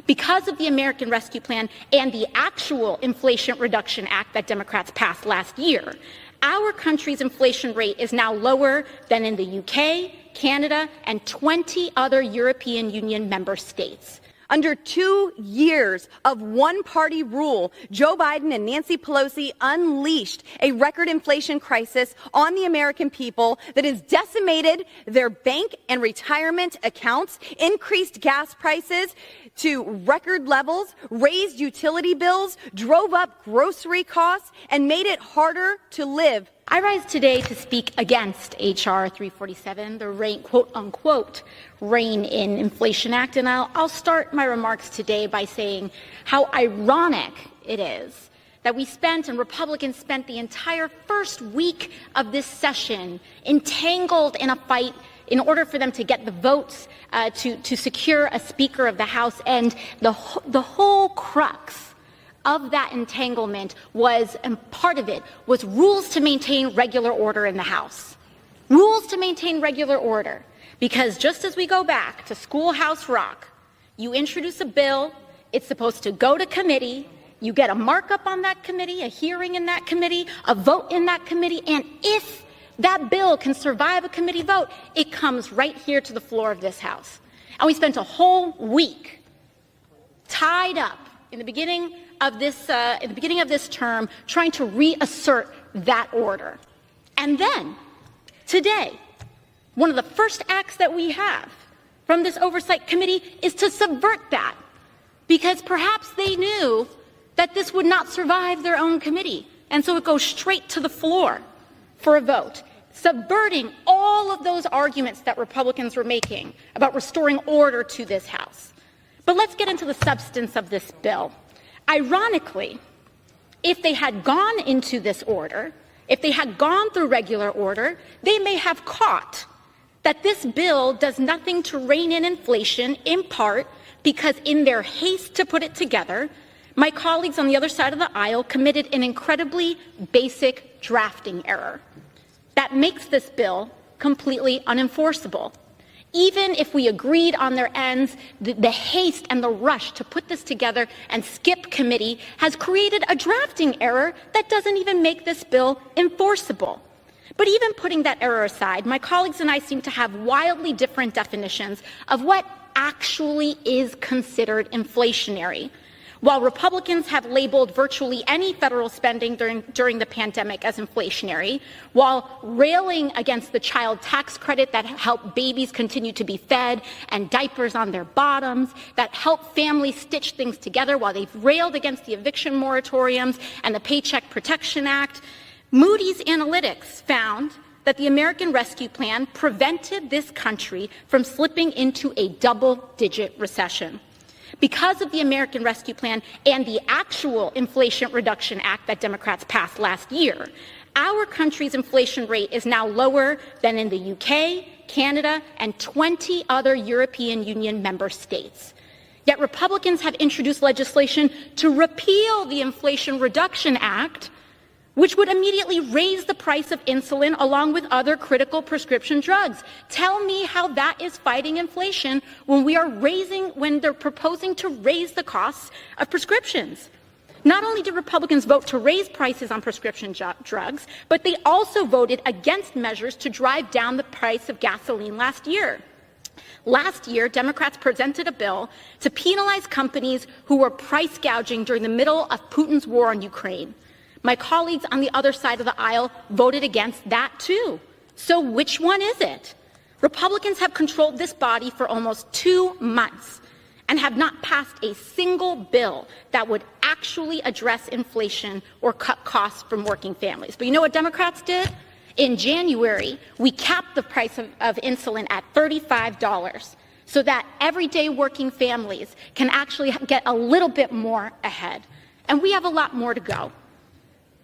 Because of the American Rescue Plan and the actual Inflation Reduction Act that Democrats passed last year, our country's inflation rate is now lower than in the UK, Canada, and 20 other European Union member states. Under 2 years of one-party rule, Joe Biden and Nancy Pelosi unleashed a record inflation crisis on the American people that has decimated their bank and retirement accounts, increased gas prices to record levels, raised utility bills, drove up grocery costs, and made it harder to live. I rise today to speak against H.R. 347, the quote-unquote Rein in Inflation Act, and I'll start my remarks today by saying how ironic it is that we spent, and Republicans spent, the entire first week of this session entangled in a fight in order for them to get the votes to secure a Speaker of the House, and the whole crux of that entanglement was, and part of it, was rules to maintain regular order in the House. Rules to maintain regular order. Because just as we go back to Schoolhouse Rock, you introduce a bill, it's supposed to go to committee, you get a markup on that committee, a hearing in that committee, a vote in that committee, and if that bill can survive a committee vote, it comes right here to the floor of this House. And we spent a whole week tied up in the beginning of this term, trying to reassert that order. And then, today, one of the first acts that we have from this oversight committee is to subvert that, because perhaps they knew that this would not survive their own committee, and so it goes straight to the floor for a vote, subverting all of those arguments that Republicans were making about restoring order to this House. But let's get into the substance of this bill. Ironically, if they had gone into this order, if they had gone through regular order, they may have caught that this bill does nothing to rein in inflation, in part because in their haste to put it together, my colleagues on the other side of the aisle committed an incredibly basic drafting error that makes this bill completely unenforceable. Even if we agreed on their ends, the haste and the rush to put this together and skip committee has created a drafting error that doesn't even make this bill enforceable. But even putting that error aside, my colleagues and I seem to have wildly different definitions of what actually is considered inflationary. While Republicans have labeled virtually any federal spending during the pandemic as inflationary, while railing against the child tax credit that helped babies continue to be fed and diapers on their bottoms, that helped families stitch things together, while they've railed against the eviction moratoriums and the Paycheck Protection Act, Moody's Analytics found that the American Rescue Plan prevented this country from slipping into a double-digit recession. Because of the American Rescue Plan and the actual Inflation Reduction Act that Democrats passed last year, our country's inflation rate is now lower than in the UK, Canada, and 20 other European Union member states. Yet Republicans have introduced legislation to repeal the Inflation Reduction Act, which would immediately raise the price of insulin along with other critical prescription drugs. Tell me how that is fighting inflation when they're proposing to raise the costs of prescriptions. Not only did Republicans vote to raise prices on prescription drugs, but they also voted against measures to drive down the price of gasoline last year. Last year, Democrats presented a bill to penalize companies who were price gouging during the middle of Putin's war on Ukraine. My colleagues on the other side of the aisle voted against that too. So which one is it? Republicans have controlled this body for almost 2 months and have not passed a single bill that would actually address inflation or cut costs from working families. But you know what Democrats did? In January, we capped the price of insulin at $35 so that everyday working families can actually get a little bit more ahead. And we have a lot more to go.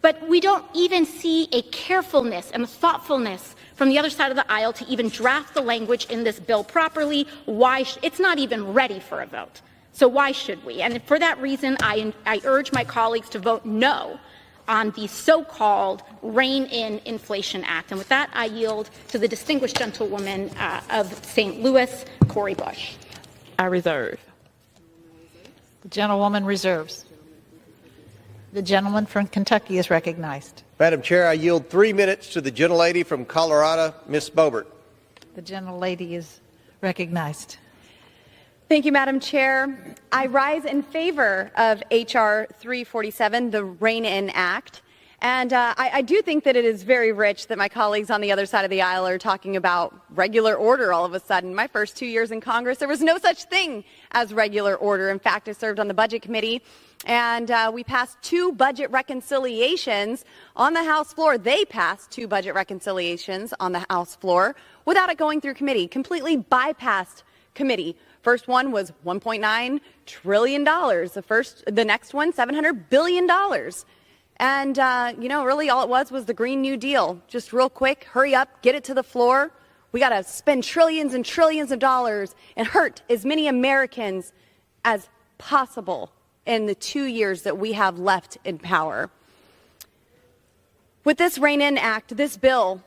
But we don't even see a carefulness and a thoughtfulness from the other side of the aisle to even draft the language in this bill properly. It's not even ready for a vote. So why should we? And for that reason, I urge my colleagues to vote no on the so-called Rein in Inflation Act. And with that, I yield to the distinguished gentlewoman of St. Louis, Cori Bush. I reserve. The gentlewoman reserves. The gentleman from Kentucky is recognized. Madam Chair, I yield 3 minutes to the gentlelady from Colorado, Ms. Boebert. The gentlelady is recognized. Thank you, Madam Chair. I rise in favor of H.R. 347, the Rein-In Act. And I do think that it is very rich that my colleagues on the other side of the aisle are talking about regular order all of a sudden. My first 2 years in Congress, there was no such thing as regular order. In fact, I served on the Budget Committee, and we passed 2 budget reconciliations on the House floor. They passed 2 budget reconciliations on the House floor without it going through committee, completely bypassed committee. First one was $1.9 trillion. The next one, $700 billion. And, really all it was the Green New Deal. Just real quick, hurry up, get it to the floor. We got to spend trillions and trillions of dollars and hurt as many Americans as possible in the 2 years that we have left in power. With this Rein-In Act, this bill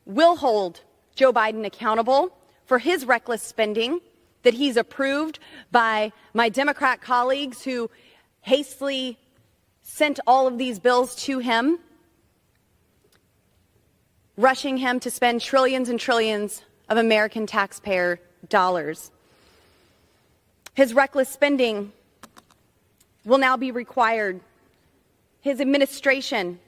will hold Joe Biden accountable for his reckless spending that he's approved by my Democrat colleagues who hastily sent all of these bills to him, rushing him to spend trillions and trillions of American taxpayer dollars. His reckless spending will now be required. His administration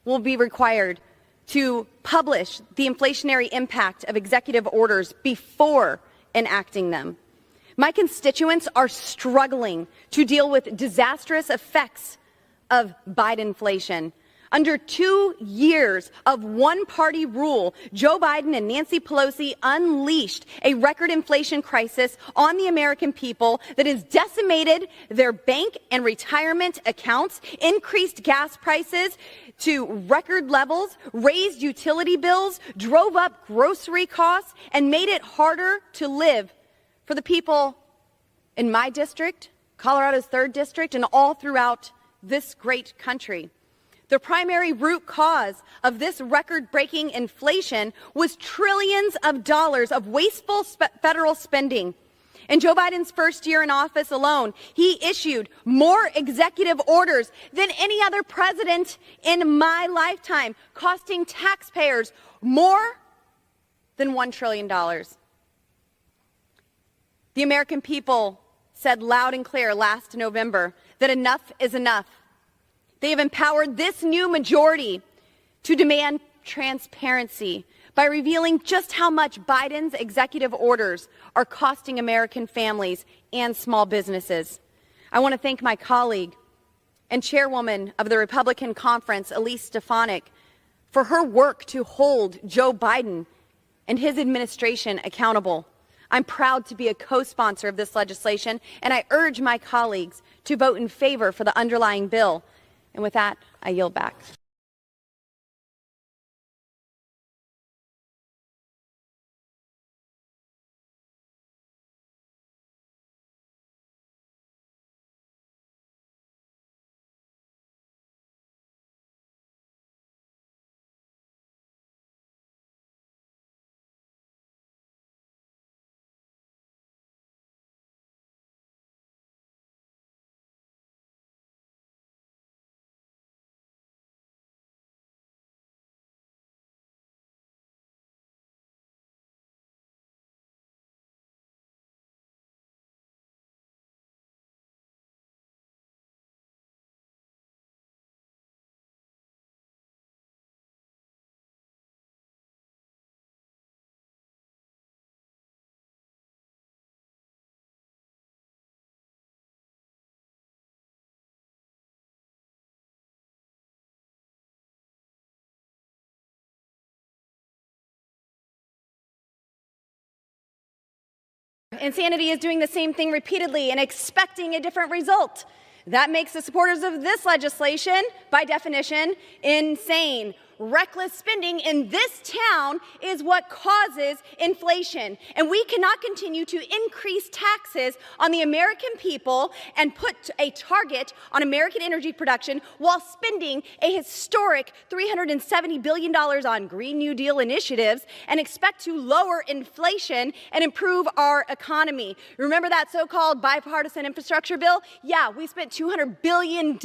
will be required to publish the inflationary impact of executive orders before enacting them. My constituents are struggling to deal with disastrous effects of Bidenflation. Under 2 years of one-party rule, Joe Biden and Nancy Pelosi unleashed a record inflation crisis on the American people that has decimated their bank and retirement accounts, increased gas prices to record levels, raised utility bills, drove up grocery costs, and made it harder to live for the people in my district, Colorado's 3rd district, and all throughout this great country. The primary root cause of this record-breaking inflation was trillions of dollars of wasteful federal spending. In Joe Biden's first year in office alone, he issued more executive orders than any other president in my lifetime, costing taxpayers more than $1 trillion. The American people said loud and clear last November that enough is enough. They have empowered this new majority to demand transparency by revealing just how much Biden's executive orders are costing American families and small businesses. I want to thank my colleague and chairwoman of the Republican Conference, Elise Stefanik, for her work to hold Joe Biden and his administration accountable. I'm proud to be a co-sponsor of this legislation, and I urge my colleagues to vote in favor for the underlying bill. And with that, I yield back. Insanity is doing the same thing repeatedly and expecting a different result. That makes the supporters of this legislation, by definition, insane. reckless spending in this town is what causes inflation. And we cannot continue to increase taxes on the American people and put a target on American energy production while spending a historic $370 billion on Green New Deal initiatives and expect to lower inflation and improve our economy. Remember that so-called bipartisan infrastructure bill? Yeah, we spent $200 billion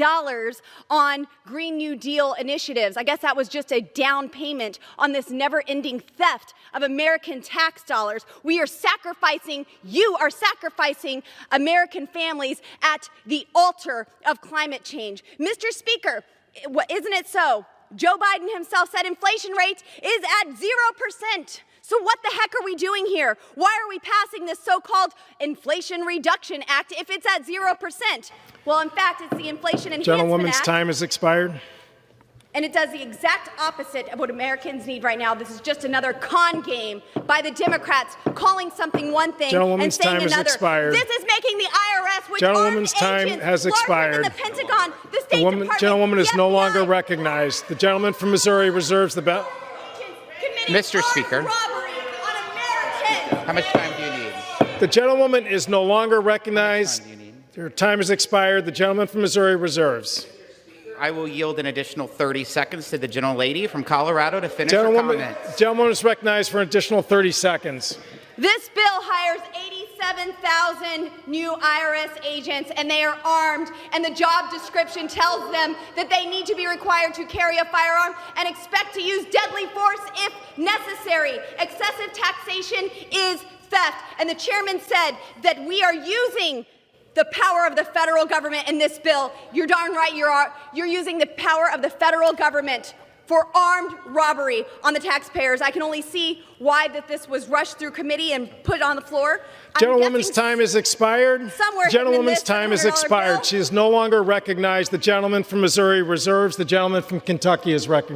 on Green New Deal initiatives. I guess that was just a down payment on this never-ending theft of American tax dollars. We are sacrificing, you are sacrificing American families at the altar of climate change. Mr. Speaker, isn't it so? Joe Biden himself said inflation rate is at 0%. So what the heck are we doing here? Why are we passing this so-called Inflation Reduction Act if it's at 0%? Well, in fact, it's the Inflation Enhancement Gentlewoman's Act. time has expired. And it does the exact opposite of what Americans need right now. This is just another con game by the Democrats, calling something one thing and saying another. Expired. This is making the IRS, which Gentlewoman's armed time agents has larger expired. than the Pentagon, the State Department, Gentlewoman is the no FBI, longer recognized. The gentleman from Missouri reserves the belt. Mr. Speaker. Robbery on Americans. How much time do you need? The gentlewoman is no longer recognized. Her time has expired. The gentleman from Missouri reserves. I will yield an additional 30 seconds to the gentlelady from Colorado to finish her comments. Gentlewoman is recognized for an additional 30 seconds. This bill hires 87,000 new IRS agents, and they are armed, and the job description tells them that they need to be required to carry a firearm and expect to use deadly force if necessary. Excessive taxation is theft, and the chairman said that we are using the power of the federal government in this bill. You're darn right you're using the power of the federal government for armed robbery on the taxpayers. I can only see why that this was rushed through committee and put on the floor. Gentlewoman's time has expired. Somewhere Gentlewoman's time has expired. bill. She is no longer recognized. The gentleman from Missouri reserves. The gentleman from Kentucky is recognized.